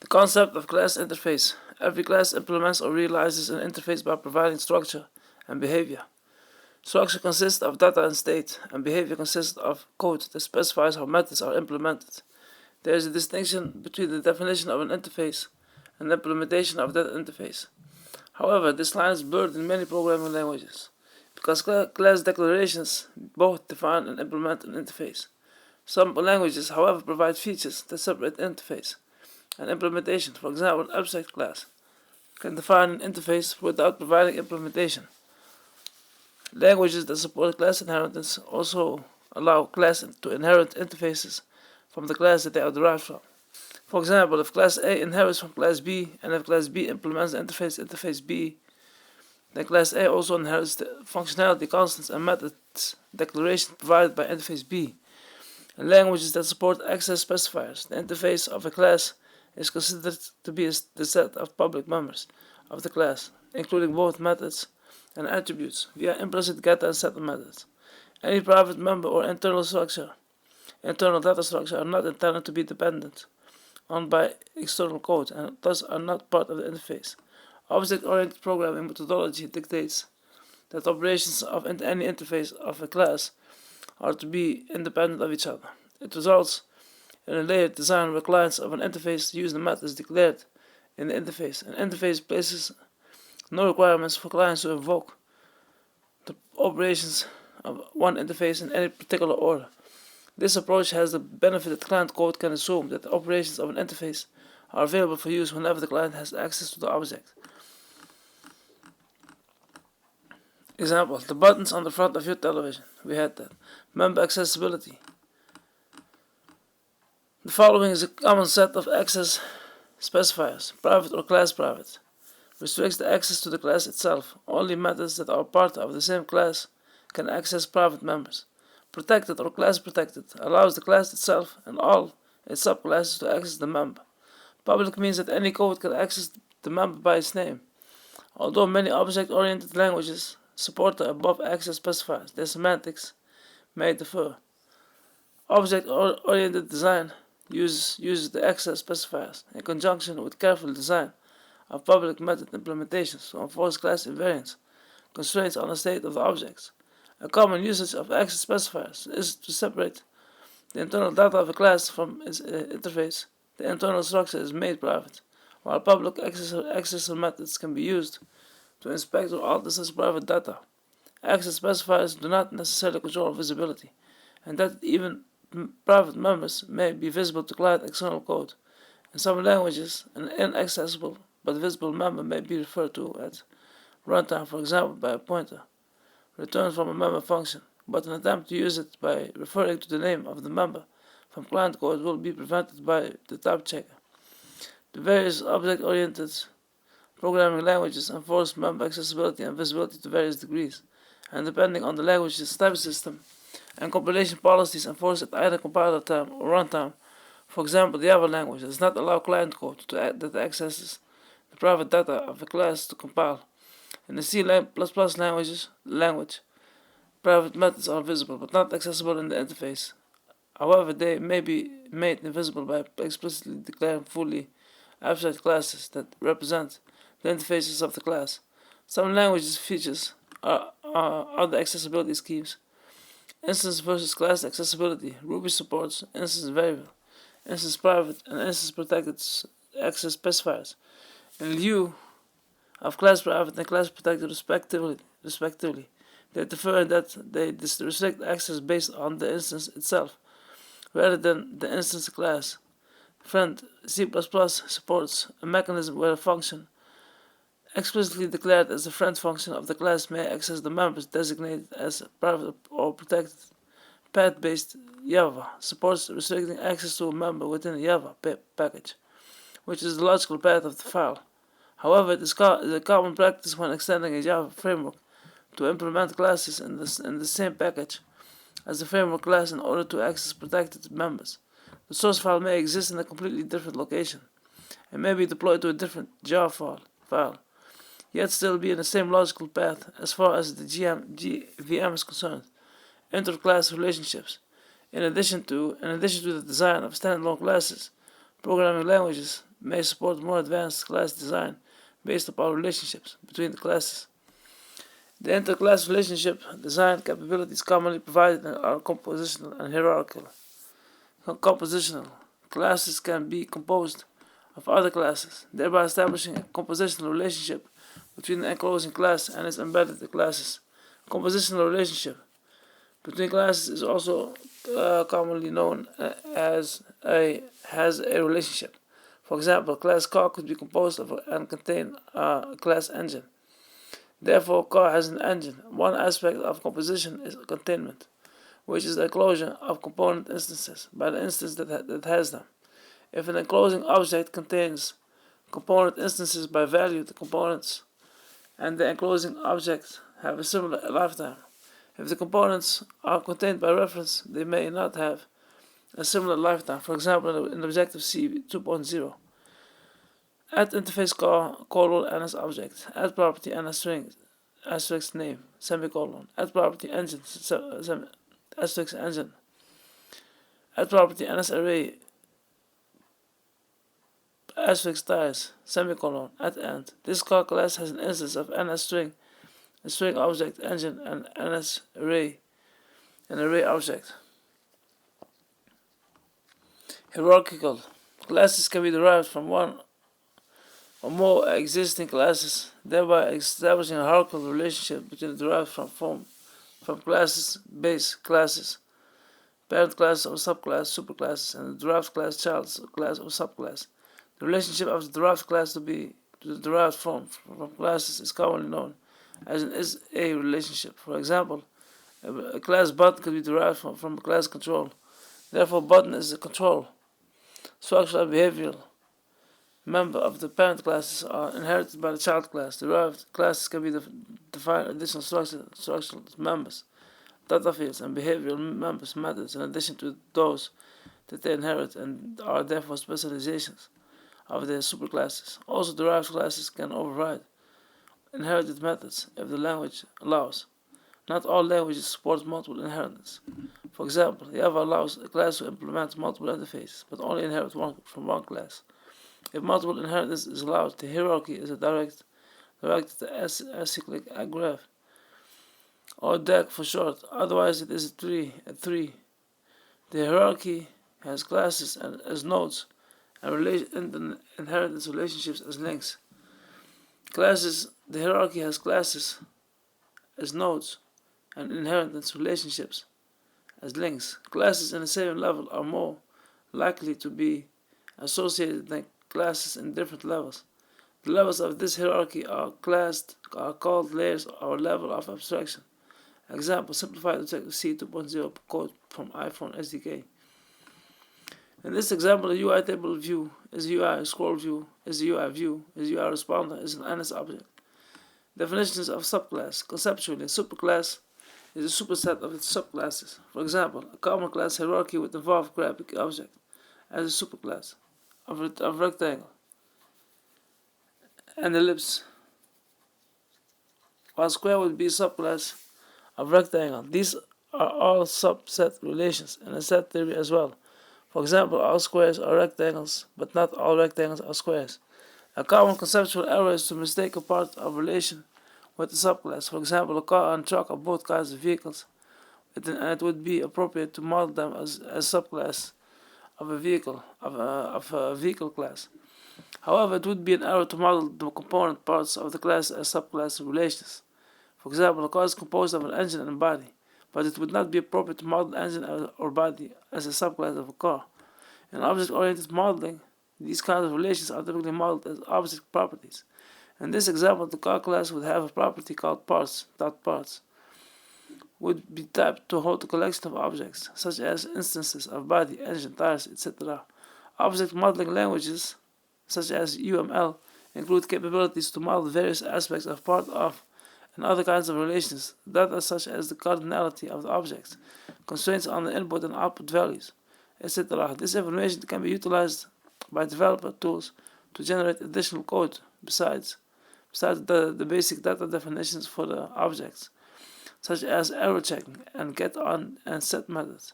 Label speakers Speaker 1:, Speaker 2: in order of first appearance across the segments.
Speaker 1: Concept of class interface. Every class implements or realizes an interface by providing structure and behavior. Structure consists of data and state, and behavior consists of code that specifies how methods are implemented. There is a distinction between the definition of an interface and the implementation of that interface. However, this line is blurred in many programming languages, because class declarations both define and implement an interface. Some languages, however, provide features that separate interface and implementation. For example, an abstract class can define an interface without providing implementation. Languages that support class inheritance also allow class to inherit interfaces from the class that they are derived from. For example, if class A inherits from class B, and if class B implements the interface B, then class A also inherits the functionality, constants, and methods declaration provided by interface B. In languages that support access specifiers, the interface of a class is considered to be the set of public members of the class, including both methods and attributes via implicit getter and setter methods. Any private member or internal data structure are not intended to be dependent on by external code and thus are not part of the interface. Object-oriented programming methodology dictates that operations of any interface of a class are to be independent of each other. It results in a layered design where clients of an interface use the methods declared in the interface. An interface places no requirements for clients to invoke the operations of one interface in any particular order. This approach has the benefit that client code can assume that the operations of an interface are available for use whenever the client has access to the object. Example, the buttons on the front of your television. We had that. Member accessibility. The following is a common set of access specifiers, private or class private. Restricts the access to the class itself. Only methods that are part of the same class can access private members. Protected or class protected allows the class itself and all its subclasses to access the member. Public means that any code can access the member by its name. Although many object-oriented languages support the above access specifiers, their semantics may differ. Object-oriented design uses the access specifiers in conjunction with careful design of public method implementations to enforce class invariance constraints on the state of the objects. A common usage of access specifiers is to separate the internal data of a class from its interface. The internal structure is made private, while public accessor methods can be used to inspect or alter such private data. Access specifiers do not necessarily control visibility, and that even private members may be visible to client external code. In some languages, an inaccessible but visible member may be referred to at runtime, for example by a pointer returned from a member function, but an attempt to use it by referring to the name of the member from client code will be prevented by the type checker. The various object-oriented programming languages enforce member accessibility and visibility to various degrees, and depending on the language's type system and compilation policies enforced at either compiler time or runtime. For example, the Java language does not allow client code that accesses the private data of a class to compile. In the C++ language, private methods are visible but not accessible in the interface. However, they may be made invisible by explicitly declaring fully abstract classes that represent the interfaces of the class. Some languages' features are other accessibility schemes. Instance versus class accessibility. Ruby supports instance variable, instance private, and instance protected access specifiers in lieu of class private and class protected respectively. They differ in that they restrict access based on the instance itself, rather than the instance class. Friend, C++ supports a mechanism where a function explicitly declared as the friend function of the class may access the members designated as private or protected. Path-based Java supports restricting access to a member within a Java package, which is the logical path of the file. However, it is a common practice when extending a Java framework to implement classes in the same package as the framework class in order to access protected members. The source file may exist in a completely different location and may be deployed to a different Java file, yet still be in the same logical path as far as the VM is concerned. Interclass relationships. In addition to the design of standalone classes, programming languages may support more advanced class design based upon relationships between the classes. The interclass relationship design capabilities commonly provided are compositional and hierarchical. Compositional classes can be composed of other classes, thereby establishing a compositional relationship between the enclosing class and its embedded classes. Compositional relationship between classes is also commonly known as a relationship. For example, class car could be composed of and contain a class engine. Therefore, a car has an engine. One aspect of composition is containment, which is the enclosure of component instances by the instance that has them. If an enclosing object contains component instances by value, the components and the enclosing object have a similar lifetime. If the components are contained by reference, they may not have a similar lifetime. For example, in Objective-C 2.0, add interface car, and as object, add property and a string, asterisk name, semicolon, add property engine, asterisk engine, add property and as array, asterisk tires, semicolon, at end. This car class has an instance of ns string, a string object, engine, and ns array, an array object. Hierarchical classes can be derived from one or more existing classes, thereby establishing a hierarchical relationship between the derived from classes, base classes, parent classes or subclass, superclasses, and the derived class, child class or subclass. The relationship of the derived class to the derived from classes is commonly known as an is-a relationship. For example, a class button could be derived from a class control. Therefore, button is a control. Structural and behavioral member of the parent classes are inherited by the child class. Derived classes can be defined additional structural members, data fields, and behavioral members methods in addition to those that they inherit and are therefore specializations of their superclasses. Also, derived classes can override inherited methods if the language allows. Not all languages support multiple inheritance. For example, Java allows a class to implement multiple interfaces, but only inherit one from one class. If multiple inheritance is allowed, the hierarchy is directed to acyclic graph, or DAG for short. Otherwise, it is a tree. The hierarchy has classes as nodes and inheritance relationships as links. The hierarchy has classes as nodes and inheritance relationships as links. Classes in the same level are more likely to be associated than classes in different levels. The levels of this hierarchy are called layers or level of abstraction. Example, simplified Objective-C 2.0 code from iPhone SDK. In this example, a UI table view is a UI scroll view, is a UI view, is a UI responder, is an NS object. Definitions of subclass. Conceptually, a superclass is a superset of its subclasses. For example, a common class hierarchy would involve graphic object as a superclass of rectangle and ellipse, while square would be a subclass of rectangle. These are all subset relations in a set theory as well. For example, all squares are rectangles, but not all rectangles are squares. A common conceptual error is to mistake a part of relation with a subclass. For example, a car and truck are both kinds of vehicles, and it would be appropriate to model them as subclass of a vehicle class. However, it would be an error to model the component parts of the class as subclass relations. For example, a car is composed of an engine and body, but it would not be appropriate to model engine or body as a subclass of a car. In object-oriented modeling, these kinds of relations are typically modeled as object properties. In this example, the car class would have a property called parts would be typed to hold a collection of objects, such as instances of body, engine, tires, etc. Object modeling languages, such as UML, include capabilities to model various aspects of part of and other kinds of relations, data such as the cardinality of the objects, constraints on the input and output values, etc. This information can be utilized by developer tools to generate additional code besides the basic data definitions for the objects, such as error checking and get on and set methods.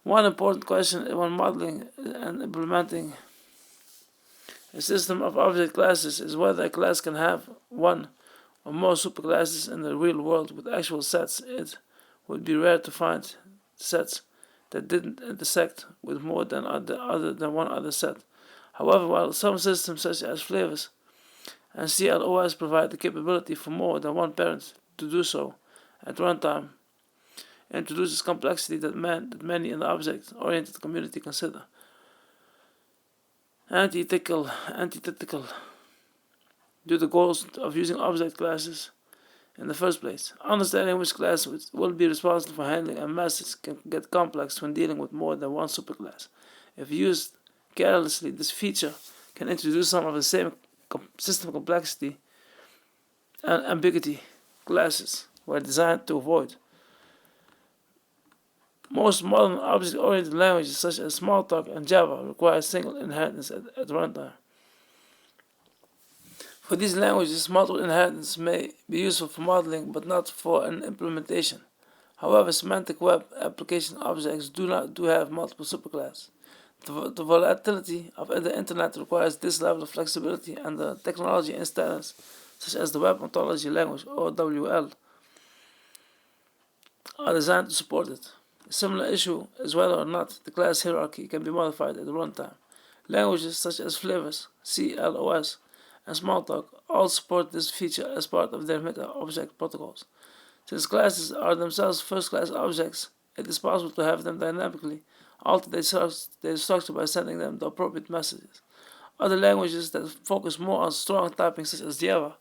Speaker 1: One important question when modeling and implementing A system of object classes is whether a class can have one or more superclasses in the real world with actual sets. It would be rare to find sets that didn't intersect with more than other than one other set. However, while some systems such as flavors and CLOS provide the capability for more than one parent to do so at runtime, introduces complexity that many in the object-oriented community consider antithetical to the goals of using object classes in the first place. Understanding which class will be responsible for handling a message can get complex when dealing with more than one superclass. If used carelessly, this feature can introduce some of the same system complexity and ambiguity classes were designed to avoid. Most modern object-oriented languages such as Smalltalk and Java require single inheritance at runtime. For these languages, multiple inheritance may be useful for modeling but not for an implementation. However, semantic web application objects do have multiple superclasses. The volatility of the internet requires this level of flexibility, and the technology and standards such as the Web Ontology Language or WL are designed to support it. A similar issue is whether or not the class hierarchy can be modified at the runtime. Languages such as Flavors, CLOS, and Smalltalk all support this feature as part of their meta-object protocols. Since classes are themselves first-class objects, it is possible to have them dynamically alter their structure by sending them the appropriate messages. Other languages that focus more on strong typing such as Java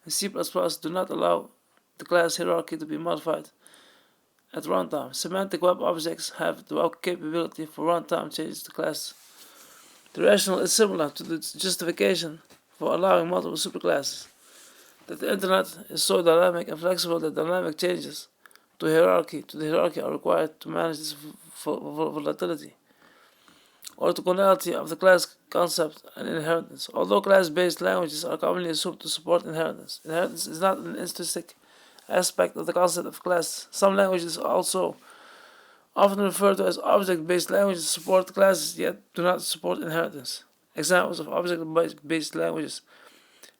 Speaker 1: and C++ do not allow the class hierarchy to be modified at runtime. Semantic web objects have the capability for runtime changes to classes. The rationale is similar to the justification for allowing multiple superclasses. That the internet is so dynamic and flexible that dynamic changes to the hierarchy are required to manage this volatility. Orthogonality of the class concept and inheritance. Although class-based languages are commonly assumed to support inheritance, inheritance is not an intrinsic aspect of the concept of class. Some languages also often referred to as object-based languages support classes yet do not support inheritance. Examples of object-based languages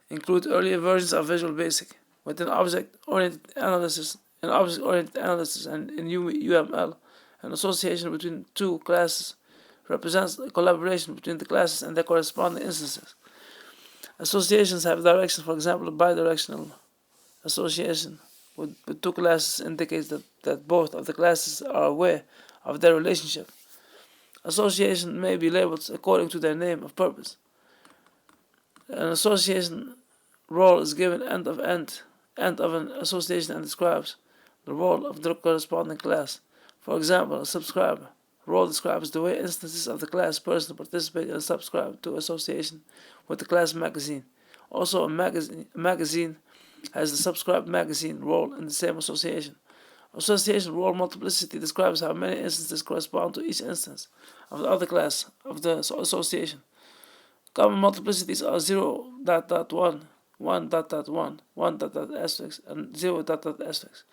Speaker 1: include earlier versions of Visual Basic. Within object-oriented analysis and in UML, an association between two classes represents a collaboration between the classes and their corresponding instances. Associations have directions. For example, a bidirectional association with two classes indicates that both of the classes are aware of their relationship. Association may be labeled according to their name of purpose. An association role is given end of an association and describes the role of the corresponding class. For example, a subscriber role describes the way instances of the class person participate and subscribe to association with the class magazine. Also, a magazine has the subscribed magazine role in the same association. Association role multiplicity describes how many instances correspond to each instance of the other class of the association. Common multiplicities are 0.1, 1.1, 1.asterisk, and 0.asterisk,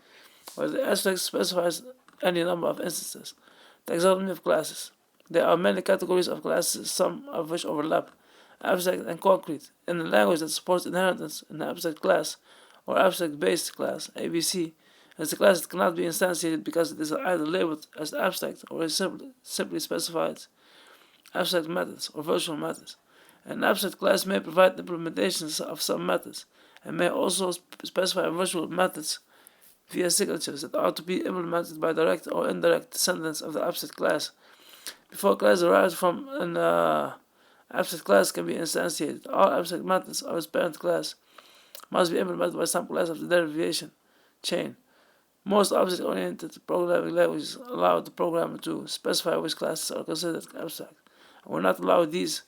Speaker 1: where the asterisk specifies any number of instances. Taxonomy of classes. There are many categories of classes, some of which overlap, abstract and concrete. In a language that supports inheritance, an abstract class, or abstract-based class, ABC, is a class that cannot be instantiated because it is either labeled as abstract or is simply specifies abstract methods or virtual methods. An abstract class may provide implementations of some methods and may also specify virtual methods via signatures that are to be implemented by direct or indirect descendants of the abstract class. Before a class arrives from an abstract class can be instantiated, all abstract methods of its parent class must be implemented by some class of the derivation chain. Most object-oriented programming languages allow the programmer to specify which classes are considered abstract and will not allow these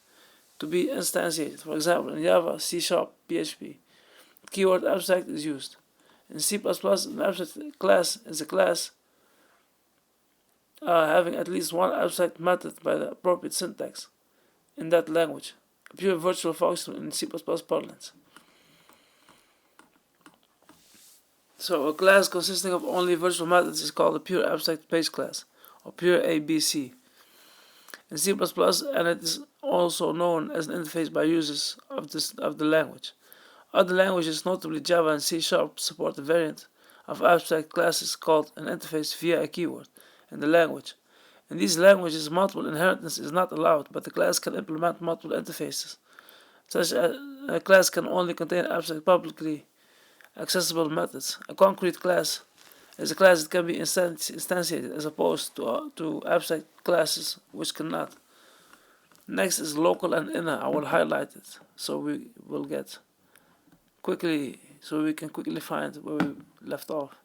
Speaker 1: to be instantiated. For example, in Java, C#, PHP, the keyword abstract is used. In C++, an abstract class is a class having at least one abstract method by the appropriate syntax in that language, a pure virtual function in C++ parlance. So a class consisting of only virtual methods is called a pure abstract base class, or pure ABC. in C++, and it is also known as an interface by users of the language. Other languages, notably Java and C#, support a variant of abstract classes called an interface via a keyword in the language. In these languages, multiple inheritance is not allowed, but the class can implement multiple interfaces. Such a class can only contain abstract publicly accessible methods. A concrete class is a class that can be instantiated as opposed to abstract classes which cannot. Next is local and inner. I will highlight it so we can quickly find where we left off.